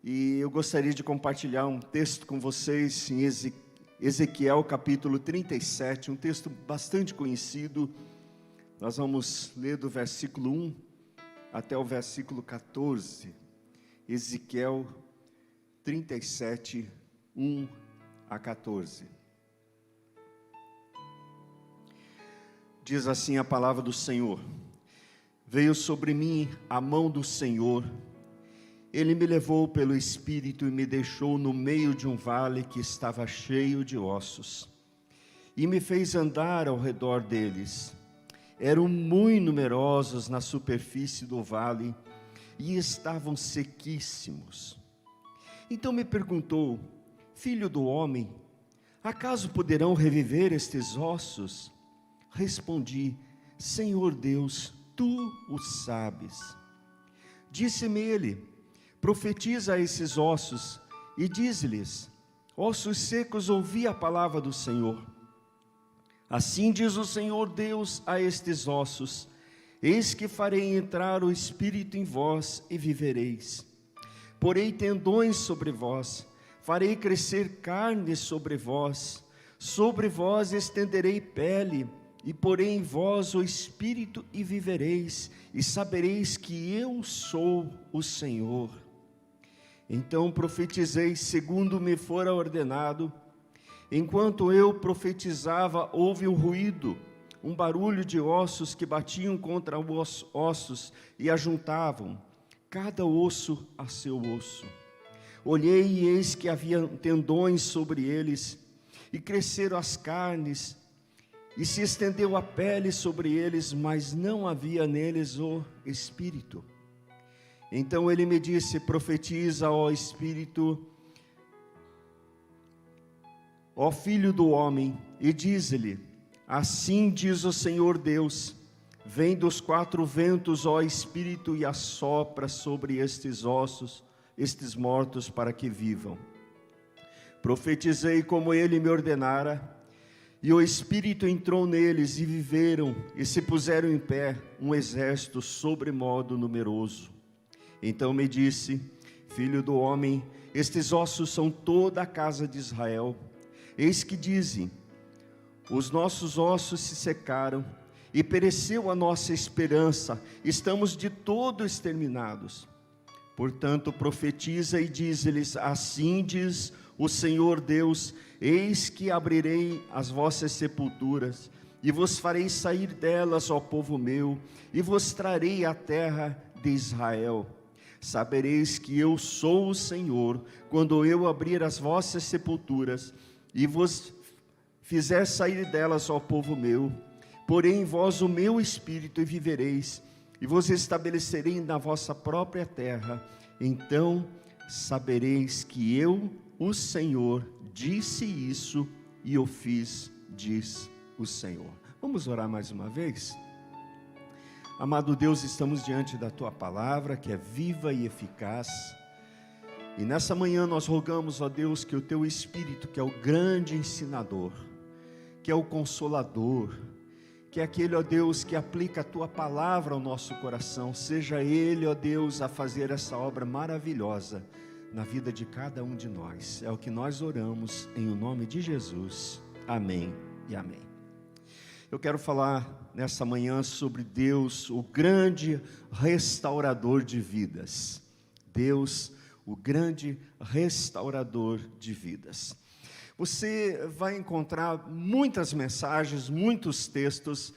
E eu gostaria de compartilhar um texto com vocês em Ezequiel capítulo 37, um texto bastante conhecido. Nós vamos ler do versículo 1 até o versículo 14. Ezequiel 37, 1 a 14. Diz assim a palavra do Senhor: Veio sobre mim a mão do Senhor. Ele me levou pelo Espírito e me deixou no meio de um vale que estava cheio de ossos, e me fez andar ao redor deles. Eram muito numerosos na superfície do vale e estavam sequíssimos. Então me perguntou: Filho do homem, acaso poderão reviver estes ossos? Respondi: Senhor Deus, tu o sabes. Disse-me ele: Profetiza a esses ossos e diz-lhes: Ossos secos, ouvi a palavra do Senhor. Assim diz o Senhor Deus a estes ossos: Eis que farei entrar o Espírito em vós e vivereis. Porei tendões sobre vós, farei crescer carne sobre vós estenderei pele, e porei em vós o Espírito e vivereis, e sabereis que eu sou o Senhor. Então profetizei segundo me fora ordenado. Enquanto eu profetizava, houve um ruído, um barulho de ossos que batiam contra os ossos e ajuntavam, cada osso a seu osso. Olhei e eis que havia tendões sobre eles, e cresceram as carnes, e se estendeu a pele sobre eles, mas não havia neles o Espírito. Então ele me disse: Profetiza, ó Espírito, ó Filho do homem, e diz-lhe: Assim diz o Senhor Deus: Vem dos quatro ventos, ó Espírito, e assopra sobre estes ossos, estes mortos, para que vivam. Profetizei como ele me ordenara, e o Espírito entrou neles, e viveram, e se puseram em pé, um exército sobremodo numeroso. Então me disse: Filho do homem, estes ossos são toda a casa de Israel. Eis que dizem: Os nossos ossos se secaram, e pereceu a nossa esperança, estamos de todo exterminados. Portanto profetiza e diz-lhes: Assim diz o Senhor Deus: Eis que abrirei as vossas sepulturas, e vos farei sair delas, ó povo meu, e vos trarei à terra de Israel. Sabereis que eu sou o Senhor, quando eu abrir as vossas sepulturas, e vos fizer sair delas, ó povo meu. Porei em vós o meu Espírito, e vivereis, e vos estabelecerei na vossa própria terra. Então sabereis que eu, o Senhor, disse isso e o fiz, diz o Senhor. Vamos orar mais uma vez? Amado Deus, estamos diante da Tua palavra, que é viva e eficaz. E nessa manhã nós rogamos, ó Deus, que o Teu Espírito, que é o grande ensinador, que é o consolador, que é aquele, ó Deus, que aplica a Tua palavra ao nosso coração, seja Ele, ó Deus, a fazer essa obra maravilhosa na vida de cada um de nós. É o que nós oramos em o nome de Jesus. Amém e amém. Eu quero falar nessa manhã sobre Deus, o grande restaurador de vidas. Deus, o grande restaurador de vidas. Você vai encontrar muitas mensagens, muitos textos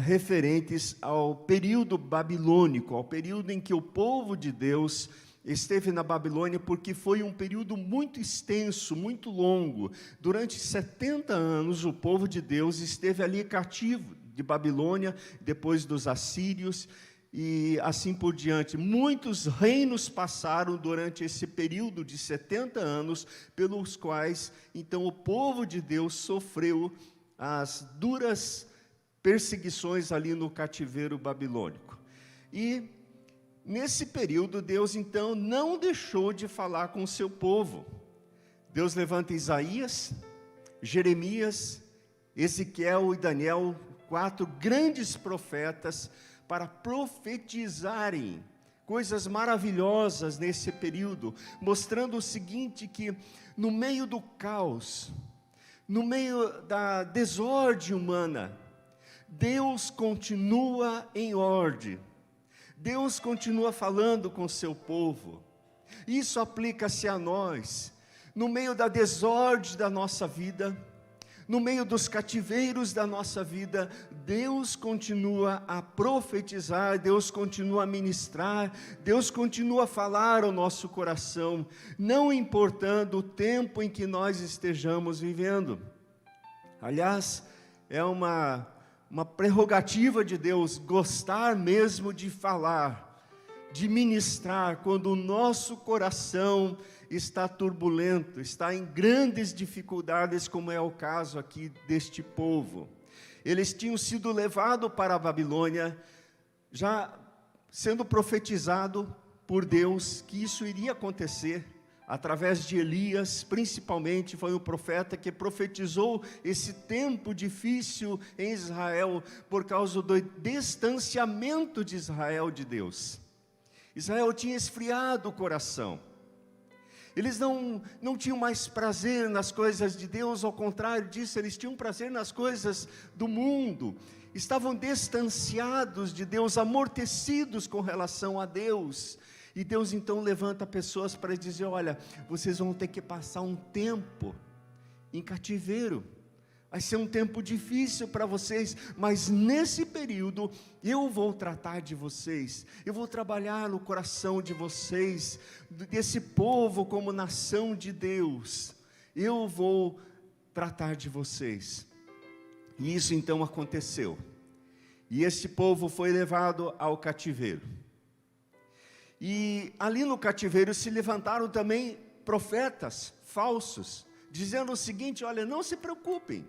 referentes ao período babilônico, ao período em que o povo de Deus esteve na Babilônia, porque foi um período muito extenso, muito longo. Durante 70 anos o povo de Deus esteve ali cativo de Babilônia, depois dos assírios e assim por diante. Muitos reinos passaram durante esse período de 70 anos, pelos quais então o povo de Deus sofreu as duras perseguições ali no cativeiro babilônico. E nesse período, Deus então não deixou de falar com o seu povo. Deus levanta Isaías, Jeremias, Ezequiel e Daniel, 4 grandes profetas, para profetizarem coisas maravilhosas nesse período, mostrando o seguinte, que no meio do caos, no meio da desordem humana, Deus continua em ordem, Deus continua falando com o seu povo. Isso aplica-se a nós, no meio da desordem da nossa vida, no meio dos cativeiros da nossa vida, Deus continua a profetizar, Deus continua a ministrar, Deus continua a falar ao nosso coração, não importando o tempo em que nós estejamos vivendo. Aliás, é uma prerrogativa de Deus gostar mesmo de falar, de ministrar, quando o nosso coração está turbulento, está em grandes dificuldades, como é o caso aqui deste povo. Eles tinham sido levados para a Babilônia, já sendo profetizado por Deus que isso iria acontecer, através de Elias, principalmente, foi o profeta que profetizou esse tempo difícil em Israel, por causa do distanciamento de Israel de Deus. Israel tinha esfriado o coração, eles não tinham mais prazer nas coisas de Deus, ao contrário disso, eles tinham prazer nas coisas do mundo, estavam distanciados de Deus, amortecidos com relação a Deus. E Deus então levanta pessoas para dizer: olha, vocês vão ter que passar um tempo em cativeiro, vai ser um tempo difícil para vocês, mas nesse período eu vou tratar de vocês, eu vou trabalhar no coração de vocês, desse povo como nação de Deus, eu vou tratar de vocês. E isso então aconteceu, e esse povo foi levado ao cativeiro, e ali no cativeiro se levantaram também profetas falsos, dizendo o seguinte: olha, não se preocupem,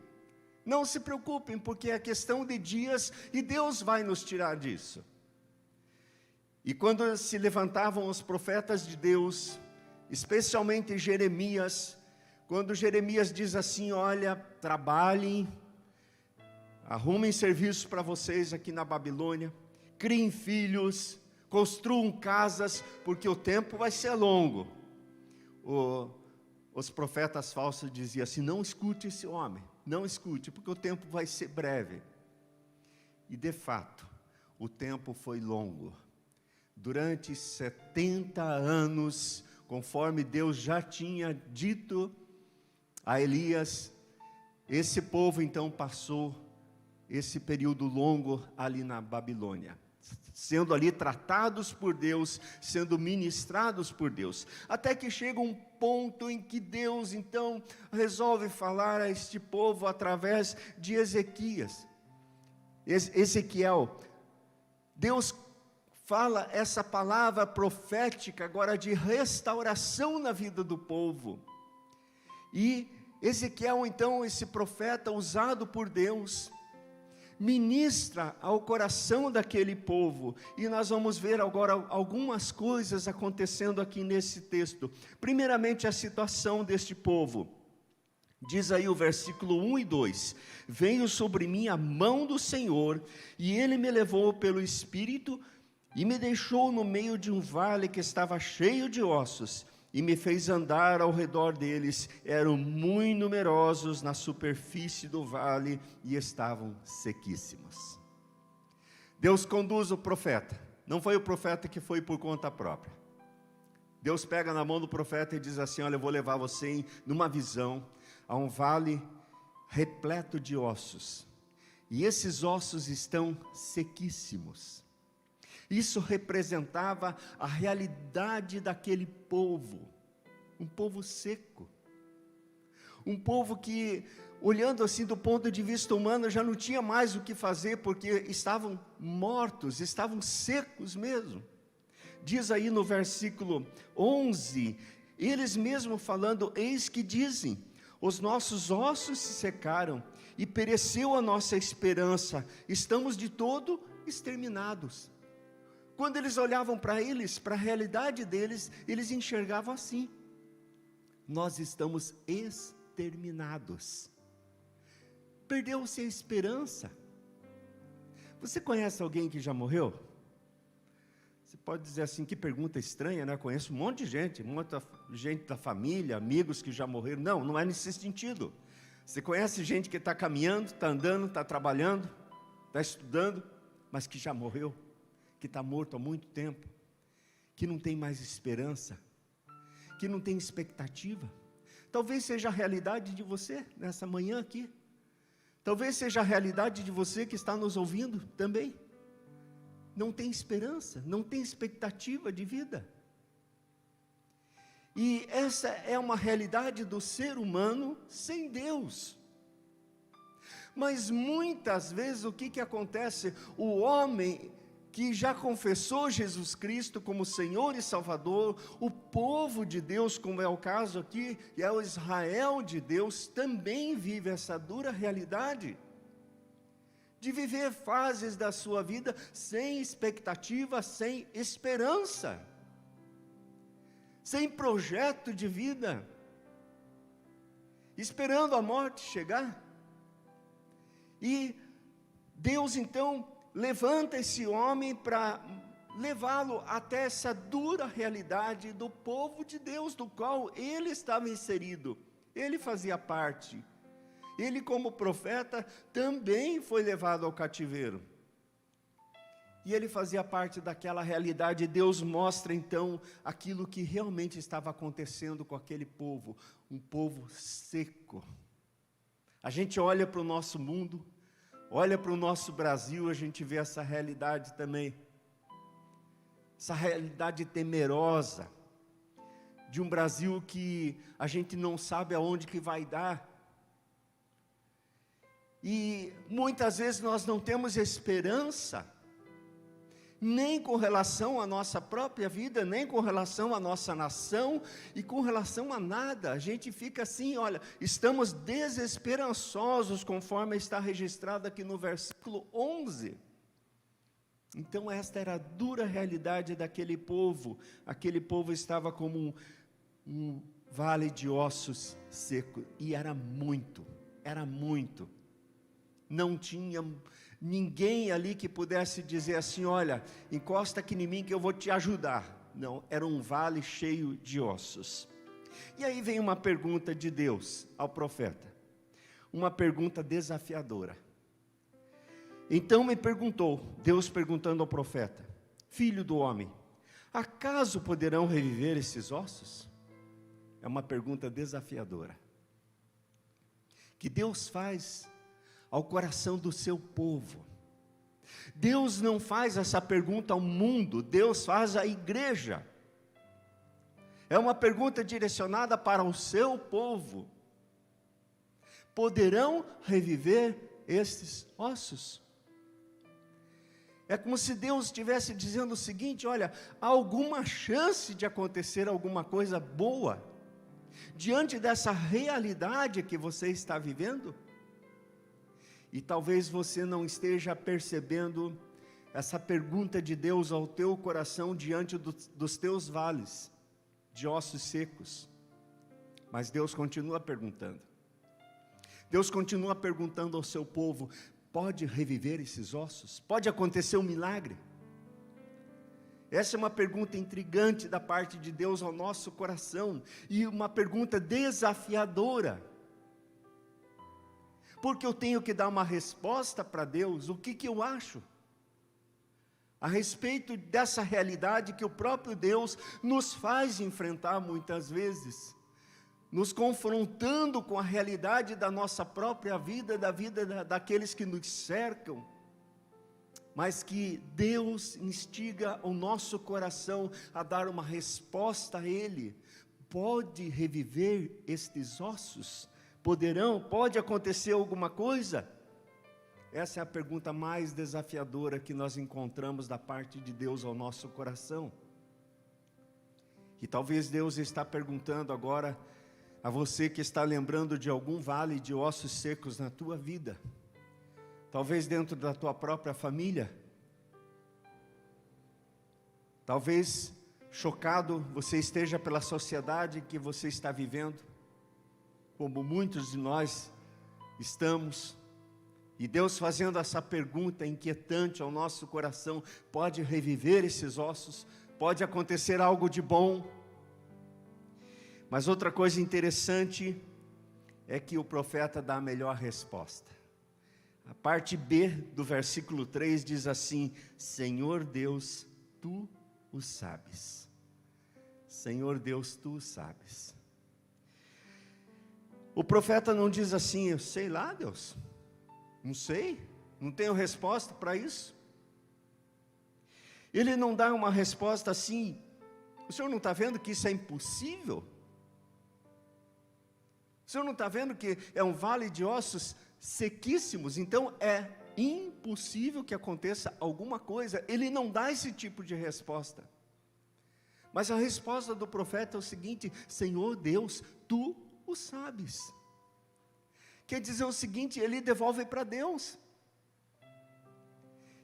porque é questão de dias e Deus vai nos tirar disso. E quando se levantavam os profetas de Deus, especialmente Jeremias, quando Jeremias diz assim: olha, trabalhem, arrumem serviço para vocês aqui na Babilônia, criem filhos, construam casas, porque o tempo vai ser longo. Os profetas falsos diziam assim: não escute esse homem, não escute, porque o tempo vai ser breve. E de fato, o tempo foi longo. Durante 70 anos, conforme Deus já tinha dito a Elias, esse povo então passou esse período longo ali na Babilônia, sendo ali tratados por Deus, sendo ministrados por Deus, até que chega um ponto em que Deus então resolve falar a este povo através de Ezequiel. Deus fala essa palavra profética agora de restauração na vida do povo, e Ezequiel então, esse profeta usado por Deus, ministra ao coração daquele povo, e nós vamos ver agora algumas coisas acontecendo aqui nesse texto. Primeiramente, a situação deste povo. Diz aí o versículo 1 e 2: veio sobre mim a mão do Senhor, e Ele me levou pelo Espírito, e me deixou no meio de um vale que estava cheio de ossos, e me fez andar ao redor deles. Eram muito numerosos na superfície do vale, e estavam sequíssimos. Deus conduz o profeta, não foi o profeta que foi por conta própria. Deus pega na mão do profeta e diz assim: olha, eu vou levar você numa visão a um vale repleto de ossos, e esses ossos estão sequíssimos. Isso representava a realidade daquele povo, um povo seco, um povo que, olhando assim do ponto de vista humano, já não tinha mais o que fazer, porque estavam mortos, estavam secos mesmo. Diz aí no versículo 11, eles mesmos falando: eis que dizem, os nossos ossos se secaram, e pereceu a nossa esperança, estamos de todo exterminados. Quando eles olhavam para eles, para a realidade deles, eles enxergavam assim: nós estamos exterminados. Perdeu-se a esperança. Você conhece alguém que já morreu? Você pode dizer assim, que pergunta estranha, né? Eu conheço um monte de gente, muita gente da família, amigos que já morreram. Não, não é nesse sentido. Você conhece gente que está caminhando, está andando, está trabalhando, está estudando, mas que já morreu, que está morto há muito tempo, que não tem mais esperança, que não tem expectativa. Talvez seja a realidade de você nessa manhã aqui. Talvez seja a realidade de você que está nos ouvindo também. Não tem esperança, não tem expectativa de vida. E essa é uma realidade do ser humano sem Deus. Mas muitas vezes o que acontece? O homem que já confessou Jesus Cristo como Senhor e Salvador, o povo de Deus, como é o caso aqui, e é o Israel de Deus, também vive essa dura realidade de viver fases da sua vida sem expectativa, sem esperança, sem projeto de vida, esperando a morte chegar. E Deus então levanta esse homem para levá-lo até essa dura realidade do povo de Deus, do qual ele estava inserido, ele fazia parte. Ele, como profeta, também foi levado ao cativeiro. E ele fazia parte daquela realidade. Deus mostra então aquilo que realmente estava acontecendo com aquele povo, um povo seco. A gente olha para o nosso mundo, olha para o nosso Brasil, a gente vê essa realidade também. Essa realidade temerosa, de um Brasil que a gente não sabe aonde que vai dar. E muitas vezes nós não temos esperança, nem com relação à nossa própria vida, nem com relação à nossa nação, e com relação a nada. A gente fica assim, olha, estamos desesperançosos, conforme está registrado aqui no versículo 11. Então esta era a dura realidade daquele povo. Aquele povo estava como um vale de ossos secos, e era muito. Não tinha ninguém ali que pudesse dizer assim, olha, encosta aqui em mim que eu vou te ajudar. Não, era um vale cheio de ossos. E aí vem uma pergunta de Deus ao profeta, uma pergunta desafiadora. Então me perguntou, Deus perguntando ao profeta, filho do homem, acaso poderão reviver esses ossos? É uma pergunta desafiadora, que Deus faz ao coração do seu povo. Deus não faz essa pergunta ao mundo, Deus faz à igreja. É uma pergunta direcionada para o seu povo. Poderão reviver estes ossos? É como se Deus estivesse dizendo o seguinte, olha, há alguma chance de acontecer alguma coisa boa diante dessa realidade que você está vivendo? E talvez você não esteja percebendo essa pergunta de Deus ao teu coração diante dos teus vales de ossos secos. Mas Deus continua perguntando. Deus continua perguntando ao seu povo, pode reviver esses ossos? Pode acontecer um milagre? Essa é uma pergunta intrigante da parte de Deus ao nosso coração, e uma pergunta desafiadora. Porque eu tenho que dar uma resposta para Deus, o que eu acho a respeito dessa realidade que o próprio Deus nos faz enfrentar muitas vezes, nos confrontando com a realidade da nossa própria vida, da vida daqueles que nos cercam, mas que Deus instiga o nosso coração a dar uma resposta a Ele. Pode reviver estes ossos? Pode acontecer alguma coisa? Essa é a pergunta mais desafiadora que nós encontramos da parte de Deus ao nosso coração. E talvez Deus está perguntando agora a você que está lembrando de algum vale de ossos secos na tua vida. Talvez dentro da tua própria família. Talvez chocado você esteja pela sociedade que você está vivendo, como muitos de nós estamos, E Deus fazendo essa pergunta inquietante ao nosso coração, pode reviver esses ossos? Pode acontecer algo de bom? Mas outra coisa interessante é que o profeta dá a melhor resposta. A parte B do versículo 3 diz assim: Senhor Deus, Tu o sabes. Senhor Deus, Tu o sabes. O profeta não diz assim: eu sei lá, Deus, não sei, não tenho resposta para isso. Ele não dá uma resposta assim: o senhor não está vendo que isso é impossível? O senhor não está vendo que é um vale de ossos sequíssimos, então é impossível que aconteça alguma coisa? Ele não dá esse tipo de resposta. Mas a resposta do profeta é o seguinte: Senhor Deus, Tu o sabes. Quer dizer o seguinte, ele devolve para Deus.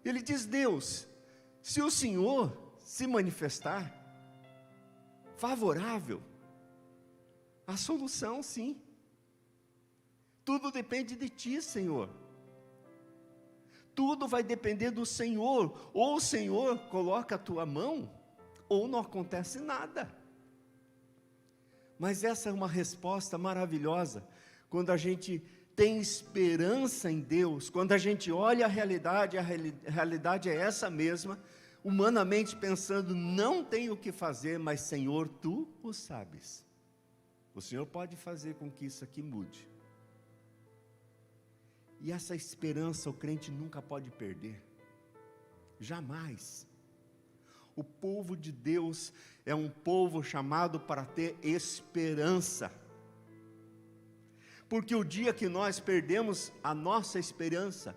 Ele diz: Deus, se o Senhor se manifestar favorável, a solução sim. Tudo depende de Ti, Senhor. Tudo vai depender do Senhor. Ou o Senhor coloca a Tua mão, ou não acontece nada. Mas essa é uma resposta maravilhosa, quando a gente tem esperança em Deus, quando a gente olha a realidade é essa mesma, humanamente pensando, não tem o que fazer, mas Senhor, Tu o sabes. O Senhor pode fazer com que isso aqui mude. E essa esperança o crente nunca pode perder, jamais. O povo de Deus é um povo chamado para ter esperança, porque o dia que nós perdemos a nossa esperança,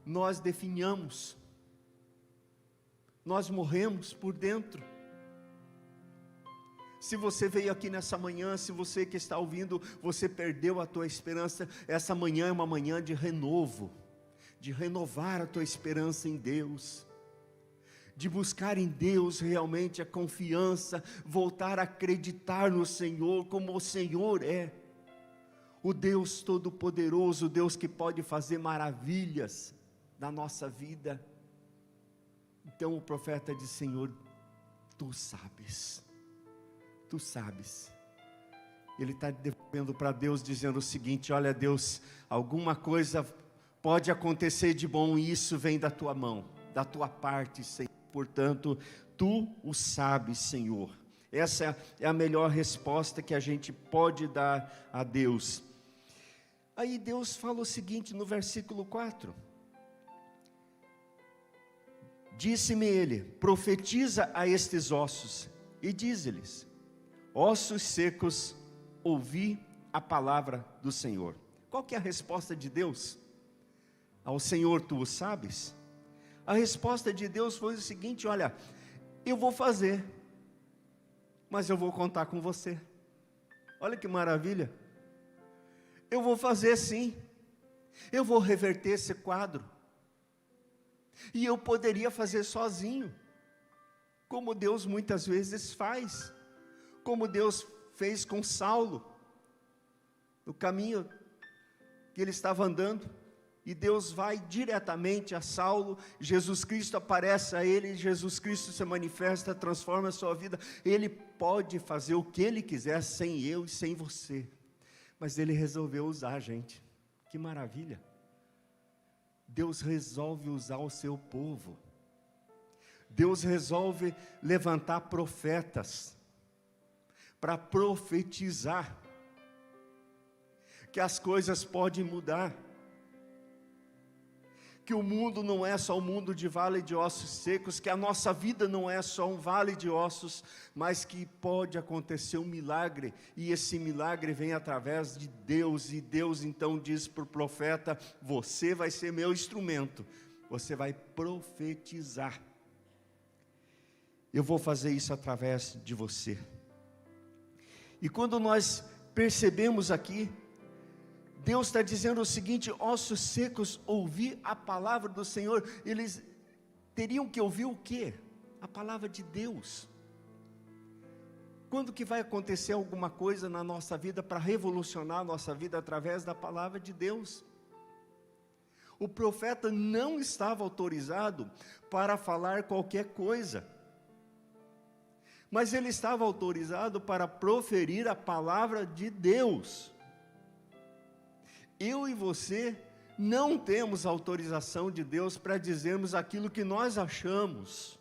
nós definhamos, nós morremos por dentro. Se você veio aqui nessa manhã, se você que está ouvindo, você perdeu a tua esperança, essa manhã é uma manhã de renovo, de renovar a tua esperança em Deus, de buscar em Deus realmente a confiança, voltar a acreditar no Senhor, como o Senhor é, o Deus Todo-Poderoso, o Deus que pode fazer maravilhas na nossa vida. Então o profeta diz: Senhor, Tu sabes. Tu sabes. Ele está devolvendo para Deus, dizendo o seguinte: olha Deus, alguma coisa pode acontecer de bom, e isso vem da Tua mão, da Tua parte, Senhor. Portanto, Tu o sabes, Senhor. Essa é a melhor resposta que a gente pode dar a Deus. Aí Deus fala o seguinte no versículo 4. Disse-me Ele: profetiza a estes ossos e dize-lhes: ossos secos, ouvi a palavra do Senhor. Qual que é a resposta de Deus? Ao Senhor, Tu o sabes? A resposta de Deus foi o seguinte: olha, eu vou fazer, mas eu vou contar com você. Olha que maravilha. Eu vou fazer sim, eu vou reverter esse quadro, e eu poderia fazer sozinho, como Deus muitas vezes faz, como Deus fez com Saulo, no caminho que ele estava andando, e Deus vai diretamente a Saulo, Jesus Cristo aparece a ele, Jesus Cristo se manifesta, transforma a sua vida. Ele pode fazer o que Ele quiser, sem eu e sem você, mas Ele resolveu usar a gente. Que maravilha! Deus resolve usar o seu povo, Deus resolve levantar profetas, para profetizar, que as coisas podem mudar, que o mundo não é só um mundo de vale de ossos secos, que a nossa vida não é só um vale de ossos, mas que pode acontecer um milagre, e esse milagre vem através de Deus, e Deus então diz para o profeta: você vai ser meu instrumento, você vai profetizar, eu vou fazer isso através de você. E quando nós percebemos aqui, Deus está dizendo o seguinte: ossos secos, ouvir a palavra do Senhor. Eles teriam que ouvir o quê? A palavra de Deus. Quando que vai acontecer alguma coisa na nossa vida para revolucionar a nossa vida através da palavra de Deus? O profeta não estava autorizado para falar qualquer coisa, mas ele estava autorizado para proferir a palavra de Deus. Eu e você não temos autorização de Deus para dizermos aquilo que nós achamos,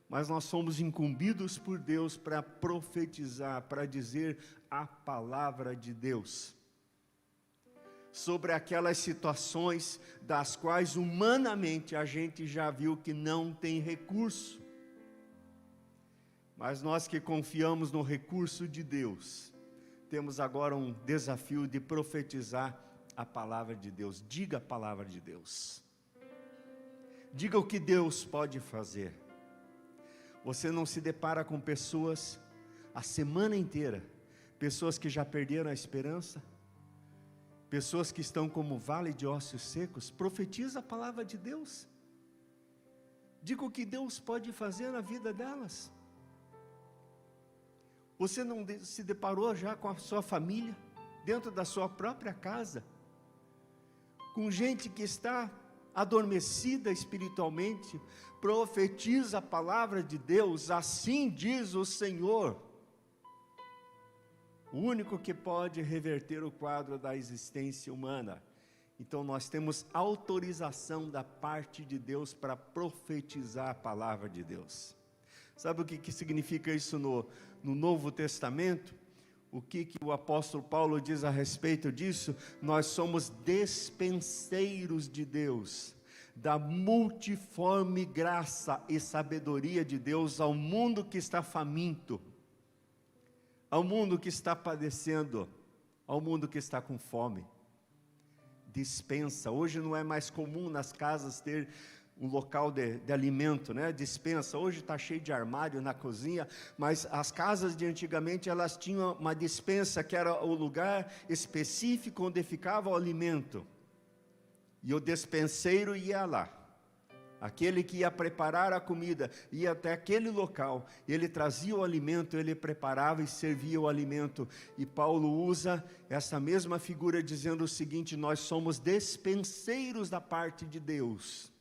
mas nós somos incumbidos por Deus para profetizar, para dizer a palavra de Deus sobre aquelas situações das quais humanamente a gente já viu que não tem recurso. Mas nós que confiamos no recurso de Deus, temos agora um desafio de profetizar a palavra de Deus. Diga a palavra de Deus. Diga o que Deus pode fazer. Você não se depara com pessoas a semana inteira, pessoas que já perderam a esperança, pessoas que estão como vale de ossos secos? Profetiza a palavra de Deus. Diga o que Deus pode fazer na vida delas. Você não se deparou já com a sua família, dentro da sua própria casa, com gente que está adormecida espiritualmente? Profetiza a palavra de Deus, assim diz o Senhor. O único que pode reverter o quadro da existência humana. Então nós temos autorização da parte de Deus para profetizar a palavra de Deus. Sabe o que significa isso no Novo Testamento? O que o apóstolo Paulo diz a respeito disso? Nós somos dispenseiros de Deus, da multiforme graça e sabedoria de Deus ao mundo que está faminto, ao mundo que está padecendo, ao mundo que está com fome. Dispensa. Hoje não é mais comum nas casas ter um local de alimento, né? Dispensa. Hoje está cheio de armário na cozinha, mas as casas de antigamente, elas tinham uma dispensa, que era o lugar específico onde ficava o alimento, e o despenseiro ia lá. Aquele que ia preparar a comida, ia até aquele local, ele trazia o alimento, ele preparava e servia o alimento. E Paulo usa essa mesma figura dizendo o seguinte: nós somos despenseiros da parte de Deus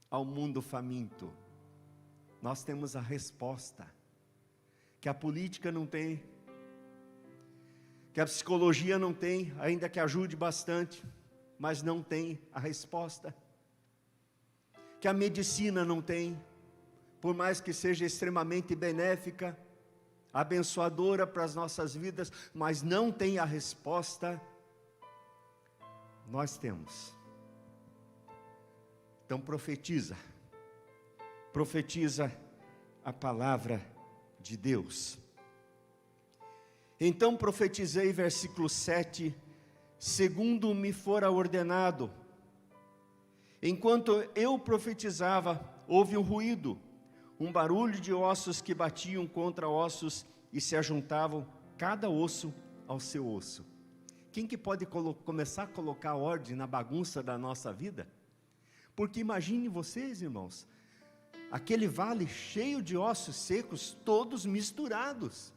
ao mundo faminto. Nós temos a resposta, que a política não tem, que a psicologia não tem, ainda que ajude bastante, mas não tem a resposta. Que a medicina não tem, por mais que seja extremamente benéfica, abençoadora para as nossas vidas, mas não tem a resposta. Nós temos. Então profetiza a palavra de Deus. Então profetizei, versículo 7, segundo me fora ordenado. Enquanto eu profetizava, houve um ruído, um barulho de ossos que batiam contra ossos e se ajuntavam, cada osso ao seu osso. Quem que pode começar a colocar ordem na bagunça da nossa vida? Porque imagine vocês, irmãos, aquele vale cheio de ossos secos, todos misturados.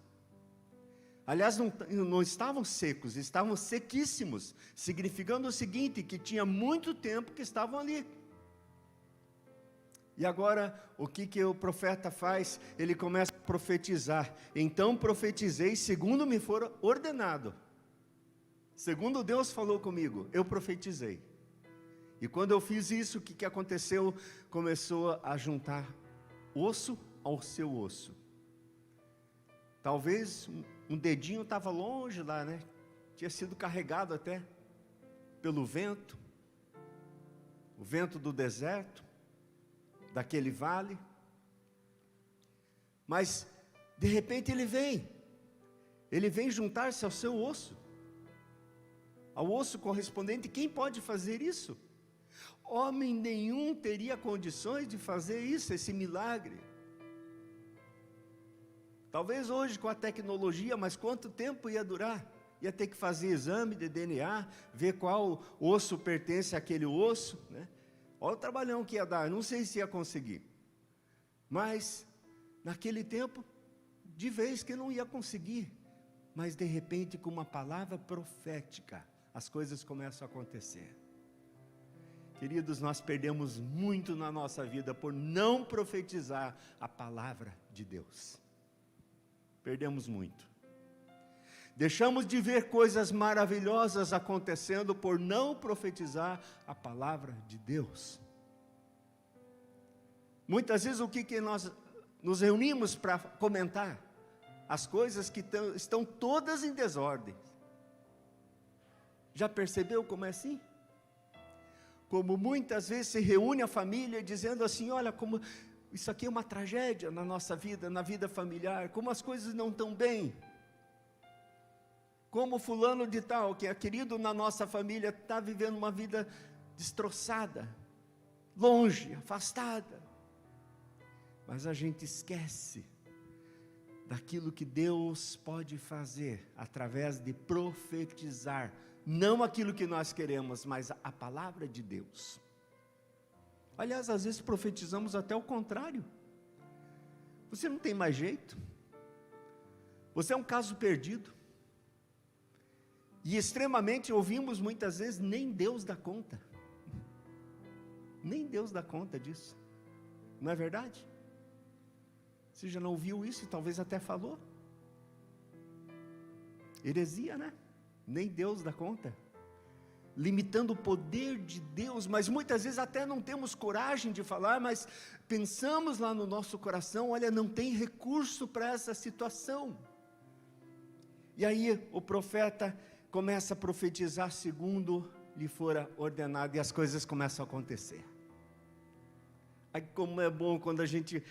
Aliás, não estavam secos, estavam sequíssimos, significando o seguinte, que tinha muito tempo que estavam ali. E agora, o que o profeta faz? Ele começa a profetizar. Então profetizei segundo me for ordenado. Segundo Deus falou comigo, eu profetizei. E quando eu fiz isso, o que aconteceu? Começou a juntar osso ao seu osso. Talvez um dedinho estava longe lá, né? Tinha sido carregado até pelo vento, o vento do deserto, daquele vale. Mas, de repente ele vem juntar-se ao seu osso, ao osso correspondente. Quem pode fazer isso? Homem nenhum teria condições de fazer isso, esse milagre. Talvez hoje com a tecnologia, mas quanto tempo ia durar? Ia ter que fazer exame de DNA, ver qual osso pertence àquele osso, né? Olha o trabalhão que ia dar, não sei se ia conseguir. Mas, naquele tempo, de vez que não ia conseguir. Mas de repente, com uma palavra profética, as coisas começam a acontecer. Queridos, nós perdemos muito na nossa vida por não profetizar a palavra de Deus. Perdemos muito. Deixamos de ver coisas maravilhosas acontecendo por não profetizar a palavra de Deus. Muitas vezes o que nós nos reunimos para comentar? As coisas que estão todas em desordem. Já percebeu como é assim? Como muitas vezes se reúne a família dizendo assim, olha como isso aqui é uma tragédia na nossa vida, na vida familiar, como as coisas não estão bem. Como fulano de tal, que é querido na nossa família, está vivendo uma vida destroçada, longe, afastada. Mas a gente esquece daquilo que Deus pode fazer através de profetizar. Não aquilo que nós queremos, mas a palavra de Deus. Aliás, às vezes profetizamos até o contrário. Você não tem mais jeito. Você é um caso perdido. E extremamente ouvimos muitas vezes, nem Deus dá conta. Nem Deus dá conta disso. Não é verdade? Você já não ouviu isso e talvez até falou? Heresia, né? Nem Deus dá conta, limitando o poder de Deus, mas muitas vezes até não temos coragem de falar, mas pensamos lá no nosso coração, olha, não tem recurso para essa situação. E aí o profeta começa a profetizar segundo lhe fora ordenado, e as coisas começam a acontecer. Aí como é bom quando a gente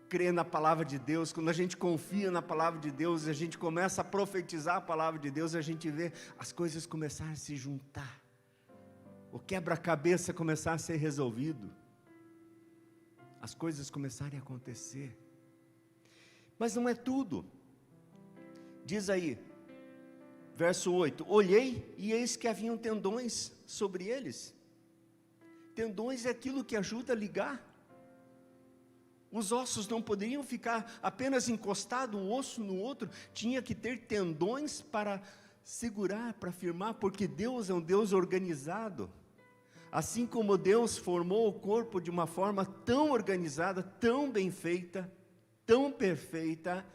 crê na palavra de Deus, quando a gente confia na palavra de Deus, a gente começa a profetizar a palavra de Deus, a gente vê as coisas começarem a se juntar, o quebra-cabeça começar a ser resolvido, as coisas começarem a acontecer. Mas não é tudo. Diz aí, verso 8, olhei e eis que haviam tendões sobre eles. Tendões é aquilo que ajuda a ligar. Os ossos não poderiam ficar apenas encostados um osso no outro, tinha que ter tendões para segurar, para firmar, porque Deus é um Deus organizado. Assim como Deus formou o corpo de uma forma tão organizada, tão bem feita, tão perfeita,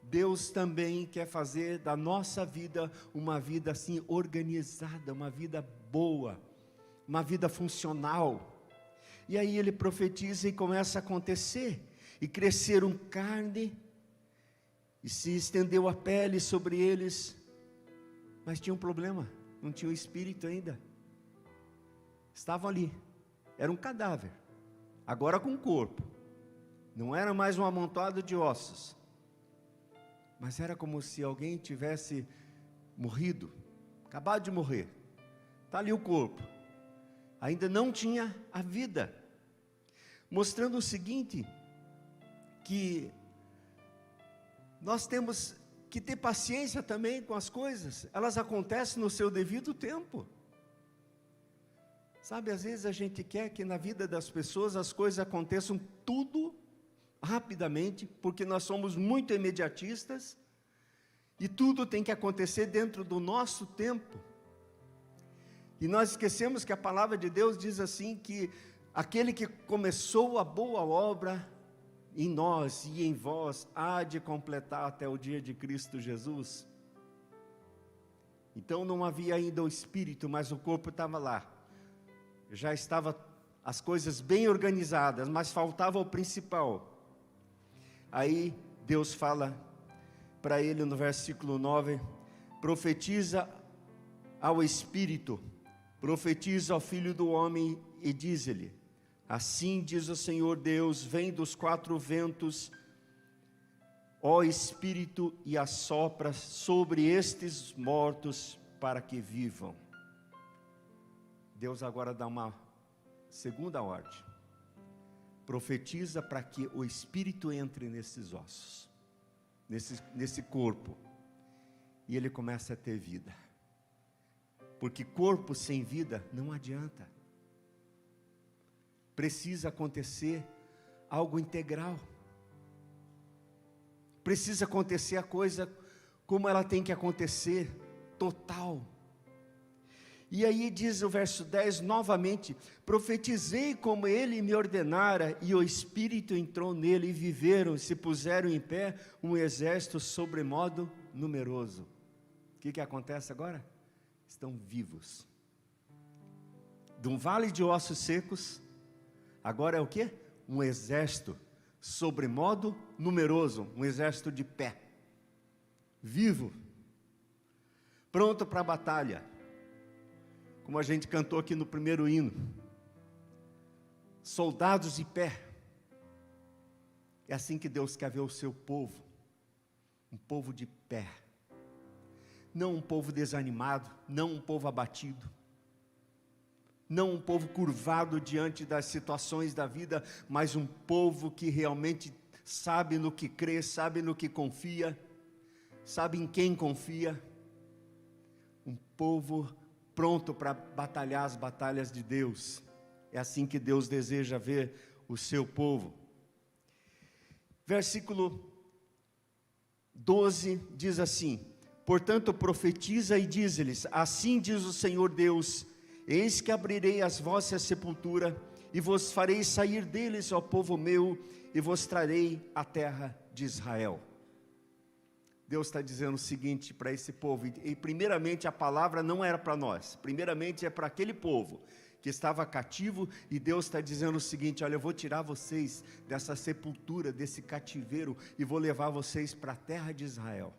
Deus também quer fazer da nossa vida uma vida assim organizada, uma vida boa, uma vida funcional. E aí ele profetiza e começa a acontecer, e cresceram carne, e se estendeu a pele sobre eles, mas tinha um problema, não tinha o espírito ainda. Estavam ali, era um cadáver, agora com corpo, não era mais um amontoado de ossos, mas era como se alguém tivesse morrido, acabado de morrer, está ali o corpo, ainda não tinha a vida, mostrando o seguinte, que nós temos que ter paciência também com as coisas, elas acontecem no seu devido tempo. Sabe, às vezes a gente quer que na vida das pessoas as coisas aconteçam tudo rapidamente, porque nós somos muito imediatistas, e tudo tem que acontecer dentro do nosso tempo. E nós esquecemos que a palavra de Deus diz assim, que aquele que começou a boa obra em nós e em vós, há de completar até o dia de Cristo Jesus. Então não havia ainda o Espírito, mas o corpo estava lá. Já estava as coisas bem organizadas, mas faltava o principal. Aí Deus fala para ele no versículo 9, profetiza ao Espírito, profetiza ao Filho do Homem e diz-lhe, assim diz o Senhor Deus, vem dos quatro ventos, ó Espírito, e assopra sobre estes mortos para que vivam. Deus agora dá uma segunda ordem, profetiza para que o Espírito entre nesses ossos, nesse corpo, e ele começa a ter vida, porque corpo sem vida não adianta, precisa acontecer algo integral, precisa acontecer a coisa como ela tem que acontecer, total. E aí diz o verso 10 novamente: profetizei como ele me ordenara, e o Espírito entrou nele, e viveram, se puseram em pé um exército sobremodo numeroso. O que acontece agora? Estão vivos. De um vale de ossos secos, agora é o quê? Um exército sobremodo numeroso, um exército de pé, vivo, pronto para a batalha. Como a gente cantou aqui no primeiro hino, soldados de pé. É assim que Deus quer ver o seu povo, um povo de pé, não um povo desanimado, não um povo abatido, não um povo curvado diante das situações da vida, mas um povo que realmente sabe no que crê, sabe no que confia, sabe em quem confia, um povo pronto para batalhar as batalhas de Deus. É assim que Deus deseja ver o seu povo. Versículo 12 diz assim: portanto profetiza e diz-lhes, assim diz o Senhor Deus, eis que abrirei as vossas sepulturas, e vos farei sair deles, ó povo meu, e vos trarei a terra de Israel. Deus está dizendo o seguinte para esse povo, e primeiramente a palavra não era para nós, primeiramente é para aquele povo que estava cativo, e Deus está dizendo o seguinte: olha, eu vou tirar vocês dessa sepultura, desse cativeiro, e vou levar vocês para a terra de Israel.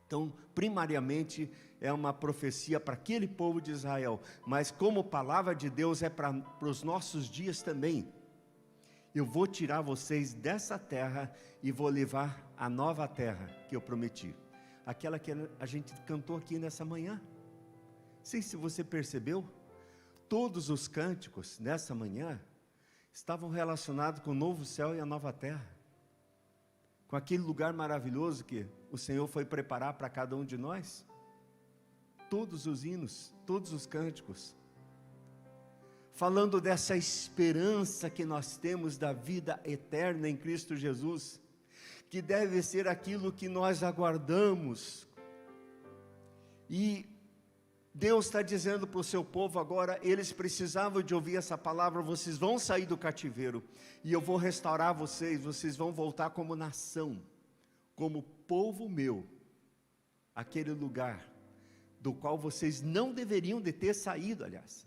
Então, primariamente, é uma profecia para aquele povo de Israel, mas como palavra de Deus é para os nossos dias também. Eu vou tirar vocês dessa terra e vou levar a nova terra que eu prometi. Aquela que a gente cantou aqui nessa manhã. Não sei se você percebeu, todos os cânticos nessa manhã estavam relacionados com o novo céu e a nova terra, com aquele lugar maravilhoso que o Senhor foi preparar para cada um de nós. Todos os hinos, todos os cânticos, falando dessa esperança que nós temos da vida eterna em Cristo Jesus, que deve ser aquilo que nós aguardamos. E Deus está dizendo para o seu povo agora, eles precisavam de ouvir essa palavra: vocês vão sair do cativeiro, e eu vou restaurar vocês, vocês vão voltar como nação, como povo meu, aquele lugar do qual vocês não deveriam de ter saído, aliás.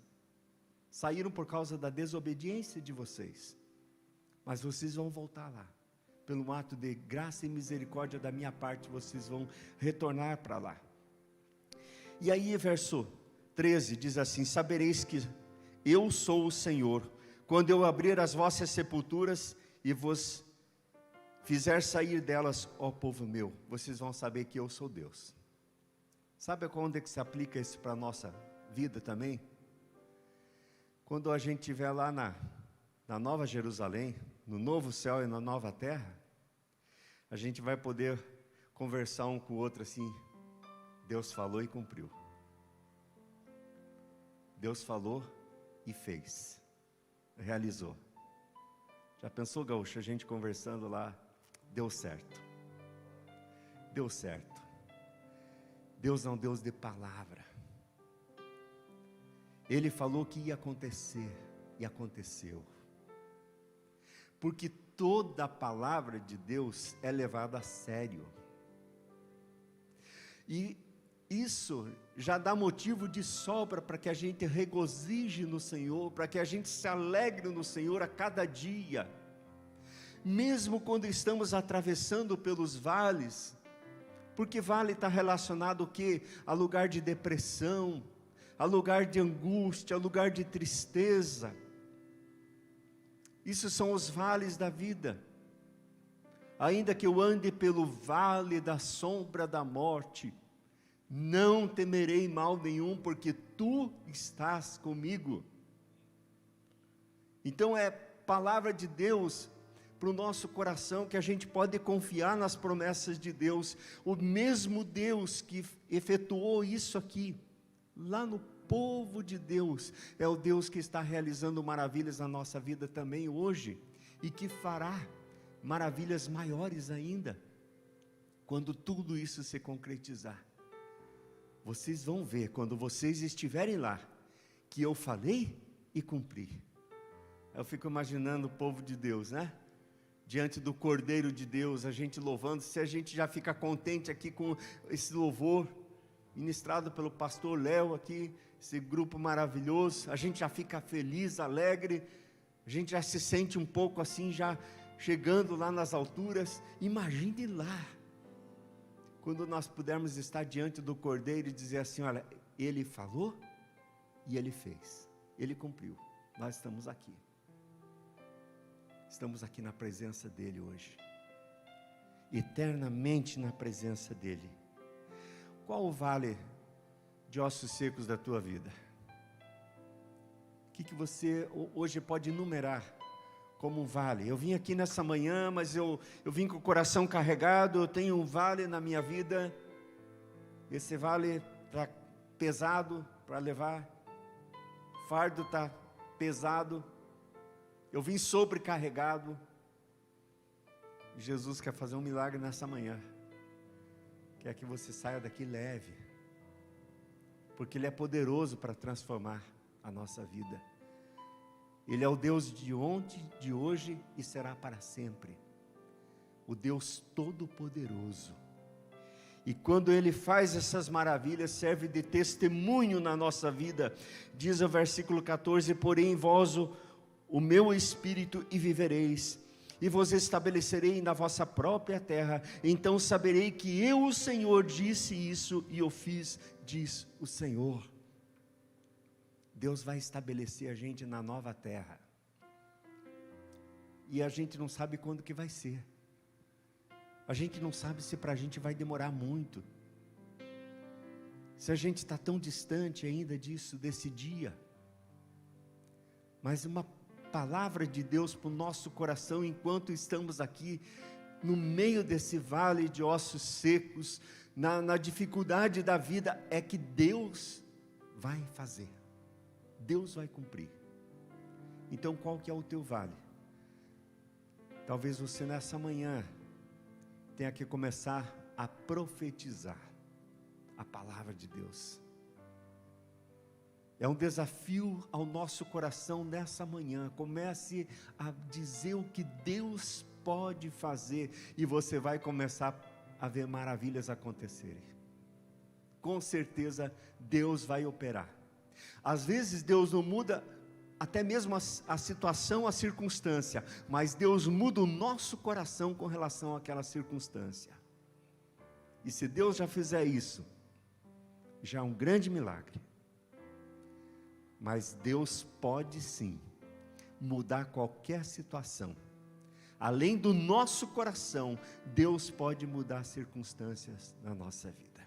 Saíram por causa da desobediência de vocês, mas vocês vão voltar lá, pelo ato de graça e misericórdia da minha parte, vocês vão retornar para lá. E aí verso 13 diz assim: sabereis que eu sou o Senhor, quando eu abrir as vossas sepulturas e vos fizer sair delas, ó povo meu, vocês vão saber que eu sou Deus. Sabe quando é que se aplica isso para a nossa vida também? Quando a gente estiver lá na Nova Jerusalém, no novo céu e na nova terra, a gente vai poder conversar um com o outro assim: Deus falou e cumpriu. Deus falou e fez, realizou. Já pensou, gaúcho, a gente conversando lá? Deu certo. Deu certo. Deus é um Deus de palavra. Ele falou que ia acontecer, e aconteceu. Porque toda a palavra de Deus é levada a sério. E isso já dá motivo de sobra para que a gente regozije no Senhor, para que a gente se alegre no Senhor a cada dia. Mesmo quando estamos atravessando pelos vales, porque vale está relacionado o quê? A lugar de depressão, a lugar de angústia, a lugar de tristeza. Isso são os vales da vida. Ainda que eu ande pelo vale da sombra da morte, não temerei mal nenhum, porque tu estás comigo. Então é palavra de Deus para o nosso coração, que a gente pode confiar nas promessas de Deus. O mesmo Deus que efetuou isso aqui, lá no povo de Deus, é o Deus que está realizando maravilhas na nossa vida também hoje, e que fará maravilhas maiores ainda, quando tudo isso se concretizar. vocês vão ver, quando vocês estiverem lá, que eu falei e cumpri. Eu fico imaginando o povo de Deus, né? Diante do Cordeiro de Deus, a gente louvando. Se a gente já fica contente aqui com esse louvor, ministrado pelo pastor Léo aqui, esse grupo maravilhoso, a gente já fica feliz, alegre, a gente já se sente um pouco assim, já chegando lá nas alturas. Imagine lá, quando nós pudermos estar diante do Cordeiro e dizer assim: olha, Ele falou e Ele fez, Ele cumpriu, nós estamos aqui. Estamos aqui na presença dEle hoje, eternamente na presença dEle. Qual o vale de ossos secos da tua vida? O que você hoje pode enumerar como um vale? Eu vim aqui nessa manhã, mas eu vim com o coração carregado, eu tenho um vale na minha vida, esse vale está pesado para levar, o fardo está pesado, eu vim sobrecarregado. Jesus quer fazer um milagre nessa manhã, quer que você saia daqui leve, porque Ele é poderoso para transformar a nossa vida. Ele é o Deus de ontem, de hoje e será para sempre, o Deus Todo-Poderoso. E quando Ele faz essas maravilhas, serve de testemunho na nossa vida. Diz o versículo 14: porém em vós o meu Espírito e vivereis, e vos estabelecerei na vossa própria terra, então saberei que eu, o Senhor, disse isso e o fiz, diz o Senhor. Deus vai estabelecer a gente na nova terra, e a gente não sabe quando que vai ser, a gente não sabe se para a gente vai demorar muito, se a gente está tão distante ainda disso, desse dia, mas uma palavra de Deus para o nosso coração, enquanto estamos aqui, no meio desse vale de ossos secos, na dificuldade da vida, é que Deus vai fazer, Deus vai cumprir. Então qual que é o teu vale? Talvez você nessa manhã tenha que começar a profetizar a palavra de Deus. É um desafio ao nosso coração nessa manhã. Comece a dizer o que Deus pode fazer, e você vai começar a ver maravilhas acontecerem. Com certeza Deus vai operar. Às vezes Deus não muda até mesmo a situação, a circunstância, mas Deus muda o nosso coração com relação àquela circunstância. E se Deus já fizer isso, já é um grande milagre. Mas Deus pode sim mudar qualquer situação. Além do nosso coração, Deus pode mudar circunstâncias na nossa vida.